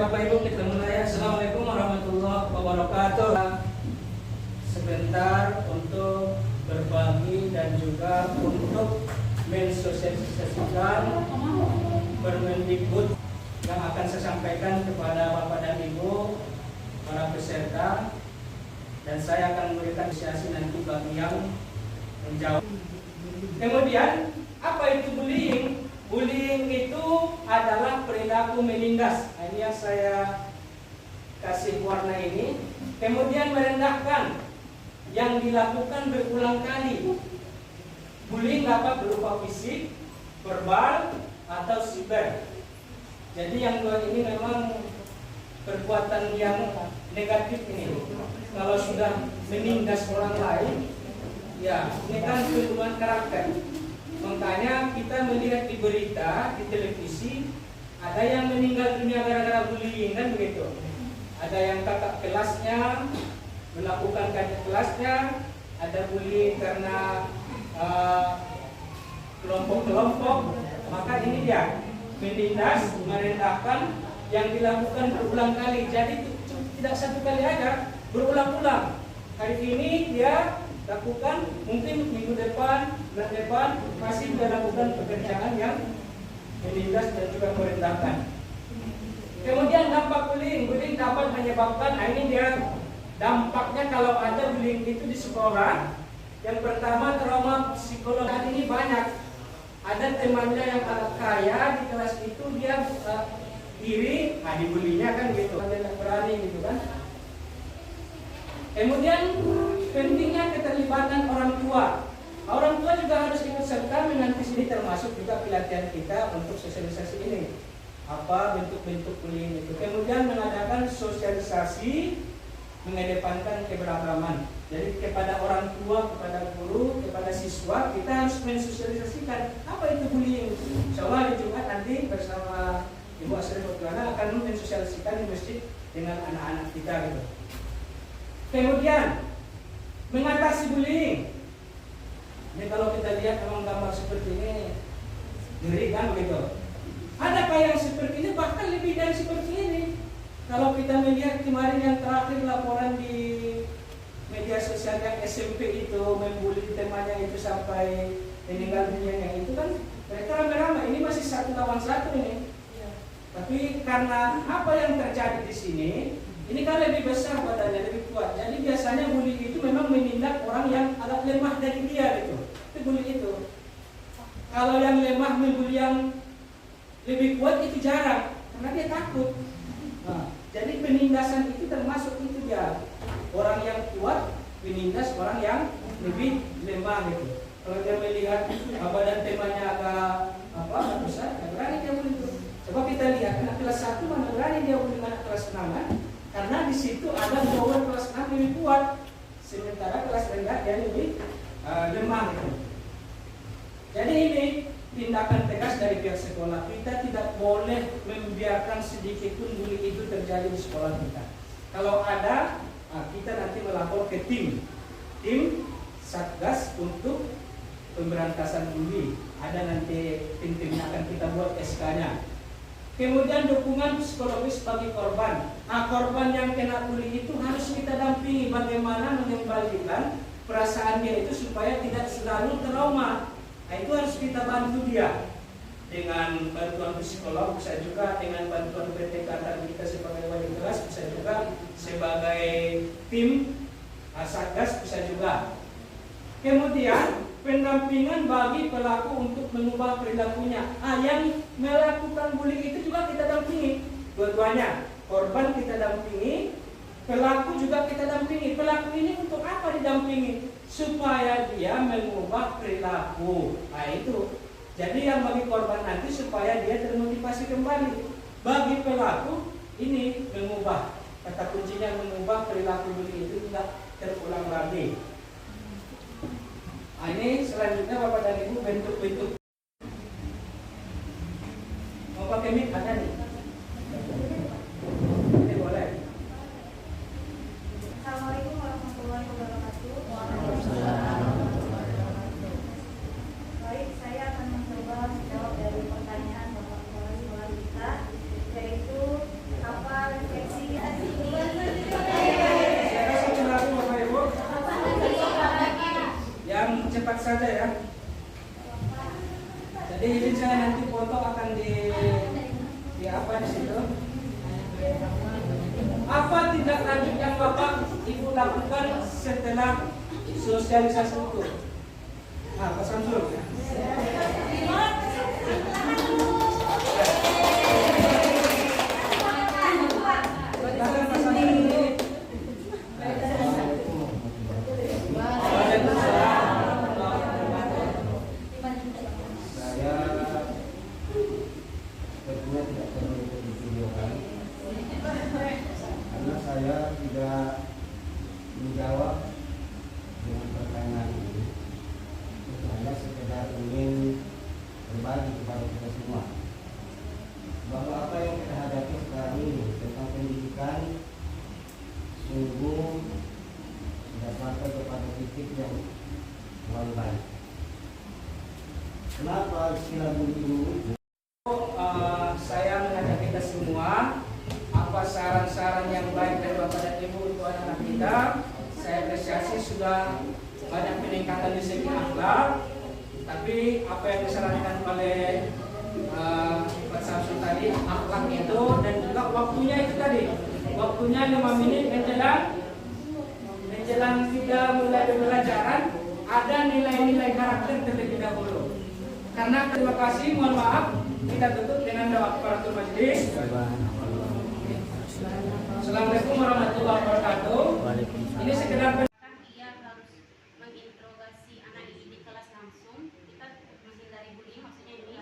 Bapak Ibu kita mulai. Assalamualaikum warahmatullahi wabarakatuh. Sebentar untuk berbagi dan juga untuk mensosialisasikan Permendikbud yang akan saya sampaikan kepada Bapak dan Ibu para peserta, dan saya akan memberikan apresiasi nanti bagi yang menjawab. Kemudian, apa itu bullying? Bullying itu adalah perilaku menindas. Ini yang saya kasih warna ini. Kemudian merendahkan yang dilakukan berulang kali. Bullying dapat berupa fisik, verbal, atau siber. Jadi yang dua ini memang perbuatan yang negatif ini. Kalau sudah menindas orang lain, ya ini kan pembunuhan karakter. Makanya kita melihat di berita, di televisi, ada yang meninggal dunia gara-gara bullying, kan begitu. Ada yang kakak kelasnya melakukan kakak kelasnya, ada bullying karena kelompok-kelompok. Maka ini dia, menindas, merendahkan yang dilakukan berulang kali. Jadi tidak satu kali aja, berulang-ulang. Hari ini dia lakukan, mungkin minggu depan, bulan depan masih dilakukan pekerjaan yang menindas dan juga merendahkan. Kemudian dampak bullying dapat menyebabkan, ini dia dampaknya kalau ada bullying itu di sekolah. Yang pertama, trauma psikologis ini banyak. Ada temannya yang agak kaya di kelas itu, dia iri, dibulinya kan gitu, dia berani gitu kan. Kemudian pentingnya keterlibatan orang tua. Orang tua juga harus ikut serta mengantisipasi, termasuk juga pelatihan kita untuk sosialisasi ini. Apa bentuk-bentuk bullying itu. Kemudian mengadakan sosialisasi, mengedepankan keberagaman. Jadi kepada orang tua, kepada guru, kepada siswa, kita harus mensosialisasikan apa itu bullying. Insyaallah di Jumat nanti bersama Ibu Asri Fortuana akan mensosialisasikan di masjid dengan anak-anak kita gitu. Kemudian mengatasi bullying. Ini kalau kita lihat memang gambar seperti ini ngeri kan begitu. Adakah yang seperti ini, bahkan lebih dari seperti ini? Kalau kita melihat kemarin yang terakhir laporan di media sosial yang SMP itu membuli temannya itu sampai meninggal dunia, itu kan mereka rame-rame. Ini masih 1 lawan 1 ini. Tapi karena apa yang terjadi di sini, ini kan lebih besar badannya, lebih kuat. Jadi biasanya bully itu memang menindak orang yang agak lemah dari dia gitu. Itu bully itu. Kalau yang lemah membuli yang lebih kuat itu jarang, karena dia takut. Nah, jadi penindasan itu termasuk itu dia. Orang yang kuat menindas orang yang lebih lemah gitu. Kalau dia melihat badan temannya agak besar, berani dia bully itu. Coba kita lihat anak kelas 1 mana berani dia bully anak kelas 6. Karena di situ ada power kelas 6 lebih kuat, sementara kelas rendah dia lebih lemah gitu. Jadi ini tindakan tegas dari pihak sekolah. Kita tidak boleh membiarkan sedikit pun bully itu terjadi di sekolah kita. Kalau ada, kita nanti melapor ke tim Satgas untuk pemberantasan bully. Ada nanti tim-timnya akan kita buat SK-nya. Kemudian dukungan psikologis bagi korban. Korban yang kena bully itu harus kita dampingi bagaimana mengembalikan perasaan dia itu supaya tidak selalu trauma. Itu harus kita bantu dia dengan bantuan psikolog, bisa juga dengan bantuan pendekatan kita sebagai wali kelas, bisa juga sebagai tim Satgas, bisa juga. Kemudian pendampingan bagi pelaku untuk mengubah perilakunya. Yang melakukan bullying itu juga kita dampingi. Dua-duanya, korban kita dampingi, pelaku juga kita dampingi. Pelaku ini untuk apa didampingi? Supaya dia mengubah perilaku. Itu. Jadi yang bagi korban nanti supaya dia termotivasi kembali. Bagi pelaku ini mengubah. Kata kuncinya mengubah perilaku bullying itu tidak terulang lagi. Ini selanjutnya Bapak dan Ibu bentuk-bentuk. Mau pakai mic ada nih? Ini boleh. Assalamualaikum warahmatullahi wabarakatuh. Baik, saya akan mencoba menjawab dari pertanyaan Bapak Kepala Sekolah kita, yaitu apa saja ya. Jadi izin saya nanti foto akan di apa di situ. Apa tindak lanjut yang Bapak Ibu lakukan setelah sosialisasi itu? Nah, Pak Samsul. Saya tidak menjawab dengan pertanyaan ini. Saya sekedar ingin berbagi kepada kita semua bahwa apa yang kita hadapi sekarang ini tentang pendidikan sungguh sudah sampai kepada titik yang terlalu baik. Kenapa istilah bullying itu? Saya mengajak kita semua, apa saran-saran yang baik dari Bapak dan Ibu untuk anak-anak kita. Saya apresiasi sudah banyak peningkatan di segi akhlak, tapi apa yang disarankan oleh Pak Samsul tadi, akhlak itu dan juga waktunya itu tadi, waktunya 5 menit menjelang kita mulai pembelajaran, ada nilai-nilai karakter terlebih dahulu. Karena terima kasih, mohon maaf, kita tutup dengan doa kafaratul majelis. Assalamualaikum warahmatullahi wabarakatuh. Ini sekedar Ia harus menginterogasi anak ini di kelas langsung. Kita menghindari bullying maksudnya ini.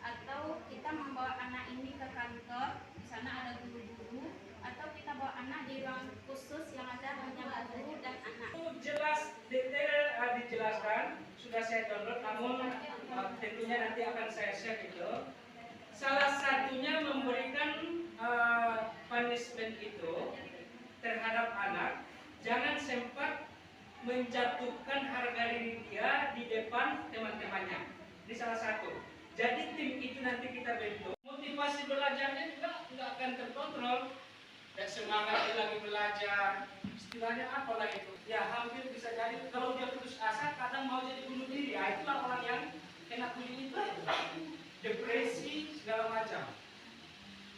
Atau kita membawa anak ini ke kantor, di sana ada guru-guru. Atau kita bawa anak di ruang khusus yang ada hanya guru dan anak. jelas detail dijelaskan, sudah saya download, namun tentunya nanti akan saya share itu. Salah satunya memberikan punishment itu terhadap anak, jangan sempat menjatuhkan harga diri dia di depan teman-temannya. Ini salah satu. Jadi tim itu nanti kita bentuk. Motivasi belajarnya juga nggak akan terkontrol. Dan semangat dia lagi belajar, istilahnya apa lah itu? Ya hampir bisa jadi kalau dia putus asa, kadang mau jadi bunuh diri. Ya, itulah orang yang kena bullying itu. Depresi segala macam.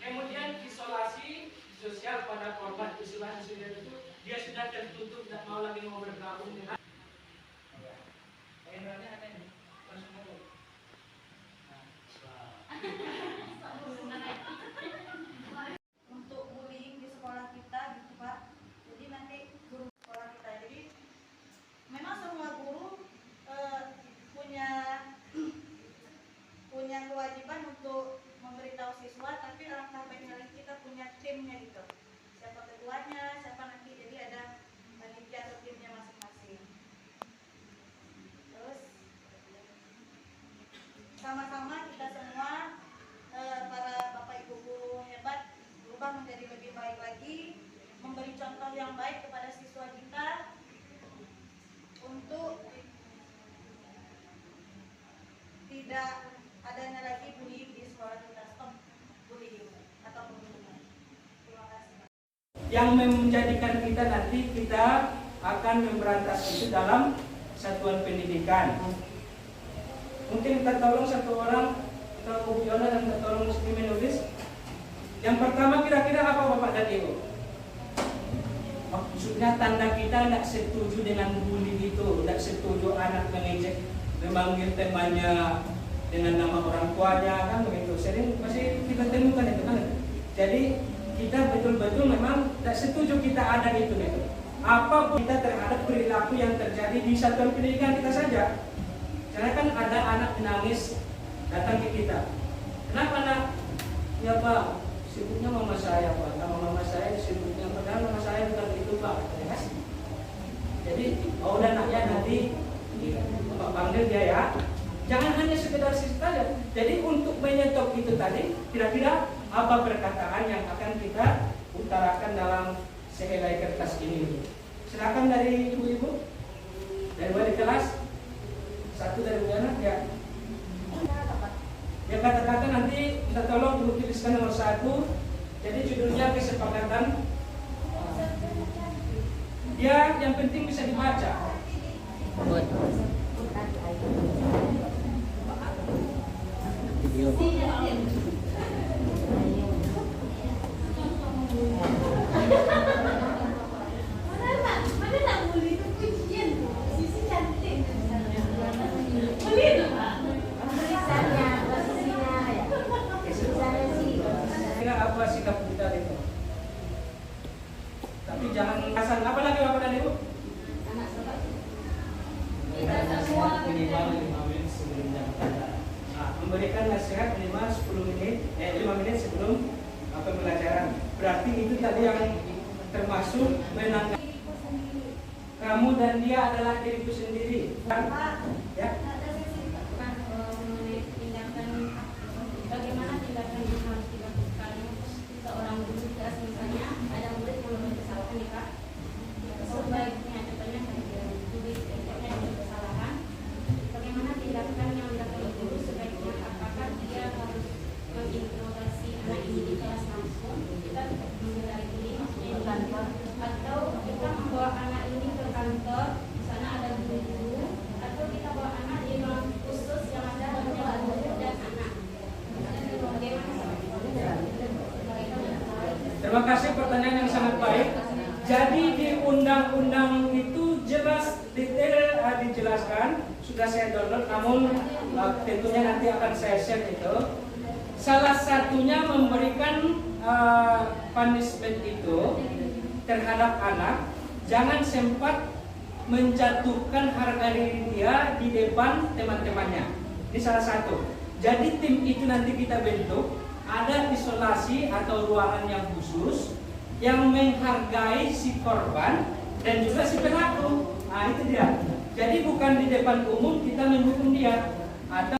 Kemudian isolasi sosial pada korban isolasi itu dia sudah tertutup, tidak mau lagi mau bergabung dengan. Endanya ada ini, langsung dulu. Untuk bullying di sekolah kita gitu Pak. Jadi nanti guru sekolah kita. Jadi memang semua guru punya kewajiban untuk memberitahu siswa, tapi alangkah baiknya lagi kita punya timnya gitu. Siapa ketuanya, siapa nanti, jadi ada panitia atau timnya masing-masing. Terus sama-sama kita semua para bapak ibu guru hebat berubah menjadi lebih baik lagi, memberi contoh yang baik kepada siswa kita untuk tidak adanya lagi bullying di sekolah kita. Stop bullying atau pembunuhan. Terima kasih. Yang menjadikan kita nanti kita akan memberantas itu dalam satuan pendidikan. Mungkin kita tolong satu orang, kita Bu Yola dan kita tolong Muslim menulis. Yang pertama kira-kira apa Bapak dan Ibu? Maksudnya tanda kita tidak setuju dengan bullying itu, tidak setuju anak mengejek, memanggil temannya dengan nama orang tuanya, kan begitu. Sering masih kita temukan itu kan. Jadi kita betul-betul memang tidak setuju kita ada itu. Apa kita terhadap perilaku yang terjadi di satuan pendidikan kita saja. Karena kan ada anak menangis datang ke kita. Kenapa nak? Ya Pak, sibuknya mama saya Pak. Sama mama saya sibuknya, padahal mama saya bukan itu Pak. Ya, jadi udah naknya nanti Bapak panggil dia ya. Jangan hanya sekedar sisi saja. Jadi untuk menyetop itu tadi, kira-kira apa perkataan yang akan kita utarakan dalam sehelai kertas ini? Silakan dari ibu-ibu, dari wali kelas, satu dari Bujana, ya. Ya kata-kata nanti kita tolong untuk tuliskan nomor 1. Jadi judulnya kesepakatan. Dia yang penting bisa dibaca. Video. Mana nak beli tu pujian tu. Sisi cantik. Beli tu Pak. Kira apa sikap kita itu? Tapi jangan asal apa lagi Bapak dan Ibu? Minimal 5 menit sebelum jam pelajaran. Memberikan nasihat minimal 10 menit, 5 menit sebelum pembelajaran. Berarti itu tadi yang termasuk menanggapi kamu dan dia adalah diriku sendiri. Ya. Mengenai tindakan, bagaimana tindakan yang harus dilakukan seorang guru kelas, misalnya ada murid yang membuat kesalahan nih Kak, sebaiknya contohnya tulis contohnya ada kesalahan, bagaimana tindakan yang dilakukan guru sebaiknya, apakah dia harus menginterogasi anak ini di kelas langsung, kita menghindari bullying maksudnya di kantor, atau kita membawa anak ini ke kantor, di sana ada guru-guru, atau kita bawa anak di ruang khusus yang ada hanya guru dan anak. Terima kasih, pertanyaan yang sangat baik. Jadi di undang-undang itu jelas detail dijelaskan, sudah saya download, namun tentunya nanti akan saya share itu. Salah satunya memberikan punishment itu terhadap anak, jangan sempat menjatuhkan harga diri dia di depan teman-temannya. Ini salah satu. Jadi tim itu nanti kita bentuk, ada isolasi atau ruangan yang khusus yang menghargai si korban dan juga si pelaku. Nah itu dia. Jadi bukan di depan umum kita menghukum dia. Atau